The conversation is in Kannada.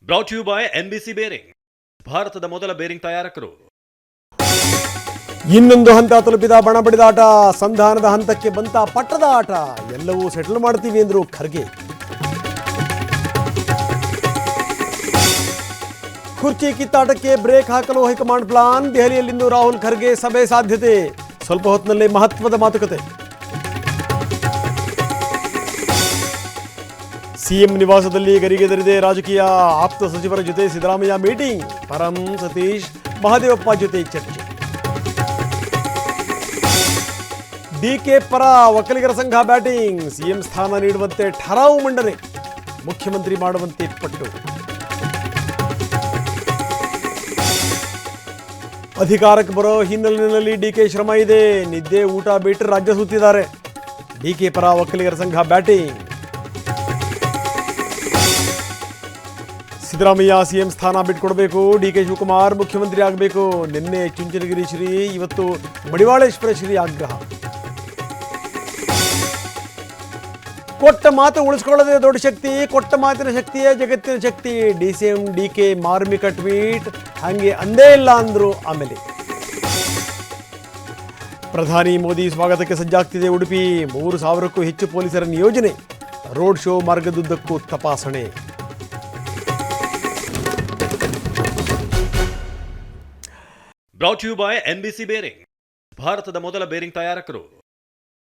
Brought you by NBC bearing, ಭಾರತದ ಮೊದಲ ಬೇರಿಂಗ್ ತಯಾರಕರು. ಇನ್ನೊಂದು ಹಂತ ತಲುಪಿದ ಬಣ ಬಡಿದಾಟ, ಸಂಧಾನದ ಹಂತಕ್ಕೆ ಬಂತ ಪಟ್ಟದ ಆಟ. ಎಲ್ಲವೂ ಸೆಟಲ್ ಮಾಡ್ತೀವಿ ಎಂದರು ಖರ್ಗೆ. ಕುರ್ಚಿ ಕಿತ್ತಾಟಕ್ಕೆ ಬ್ರೇಕ್ ಹಾಕಲು ಹೈಕಮಾಂಡ್ ಪ್ಲಾನ್. ದೆಹಲಿಯಲ್ಲಿಂದು ರಾಹುಲ್ ಖರ್ಗೆ ಸಭೆ ಸಾಧ್ಯತೆ. ಸ್ವಲ್ಪ ಹೊತ್ತಿನಲ್ಲೇ ಮಹತ್ವದ ಮಾತುಕತೆ. ಸಿಎಂ ನಿವಾಸದಲ್ಲಿ ಗರಿಗೆದರಿದೆ ರಾಜಕೀಯ. ಆಪ್ತ ಸಚಿವರ ಜೊತೆ ಸಿದ್ದರಾಮಯ್ಯ ಮೀಟಿಂಗ್. ಪರಂ ಸತೀಶ್ ಮಹದೇವಪ್ಪ ಜೊತೆ ಚರ್ಚೆ. ಡಿಕೆ ಪರ ಒಕ್ಕಲಿಗರ ಸಂಘ ಬ್ಯಾಟಿಂಗ್. ಸಿಎಂ ಸ್ಥಾನ ನೀಡುವಂತೆ ಠರಾವು ಮಂಡನೆ. ಮುಖ್ಯಮಂತ್ರಿ ಮಾಡುವಂತೆ ಪಟ್ಟು. ಅಧಿಕಾರಕ್ಕೆ ಬರೋ ಹಿನ್ನೆಲೆಯಲ್ಲಿ ಡಿಕೆ ಶ್ರಮ ಇದೆ. ನಿದ್ದೆ ಊಟ ಬಿಟ್ಟು ರಾಜ್ಯ ಸುತ್ತಿದ್ದಾರೆ. ಡಿಕೆ ಪರ ಒಕ್ಕಲಿಗರ ಸಂಘ ಬ್ಯಾಟಿಂಗ್. ಸಿದ್ದರಾಮಯ್ಯ ಸಿಎಂ ಸ್ಥಾನ ಬಿಟ್ಕೊಡ್ಬೇಕು. ಡಿಕೆ ಶಿವಕುಮಾರ್ ಮುಖ್ಯಮಂತ್ರಿ ಆಗಬೇಕು. ನಿನ್ನೆ ಚುಂಚನಗಿರಿ ಶ್ರೀ, ಇವತ್ತು ಮಡಿವಾಳೇಶ್ವರ ಶ್ರೀ ಆಗ್ರಹ. ಕೊಟ್ಟ ಮಾತು ಉಳಿಸ್ಕೊಳ್ಳೋದೇ ದೊಡ್ಡ ಶಕ್ತಿ. ಕೊಟ್ಟ ಮಾತಿನ ಶಕ್ತಿಯೇ ಜಗತ್ತಿನ ಶಕ್ತಿ. ಡಿಸಿಎಂ ಡಿಕೆ ಮಾರ್ಮಿಕ ಟ್ವೀಟ್. ಹಾಗೆ ಅಂದೇ ಇಲ್ಲ ಅಂದ್ರು. ಆಮೇಲೆ ಪ್ರಧಾನಿ ಮೋದಿ ಸ್ವಾಗತಕ್ಕೆ ಸಜ್ಜಾಗ್ತಿದೆ ಉಡುಪಿ. 3,000ಕ್ಕೂ ಹೆಚ್ಚು ಪೊಲೀಸರ ನಿಯೋಜನೆ. ರೋಡ್ ಶೋ ಮಾರ್ಗದುದ್ದಕ್ಕೂ ತಪಾಸಣೆ. Brought you by NBC bearing, ಭಾರತದ ಮೊದಲ ಬೇರಿಂಗ್ ತಯಾರಕರು.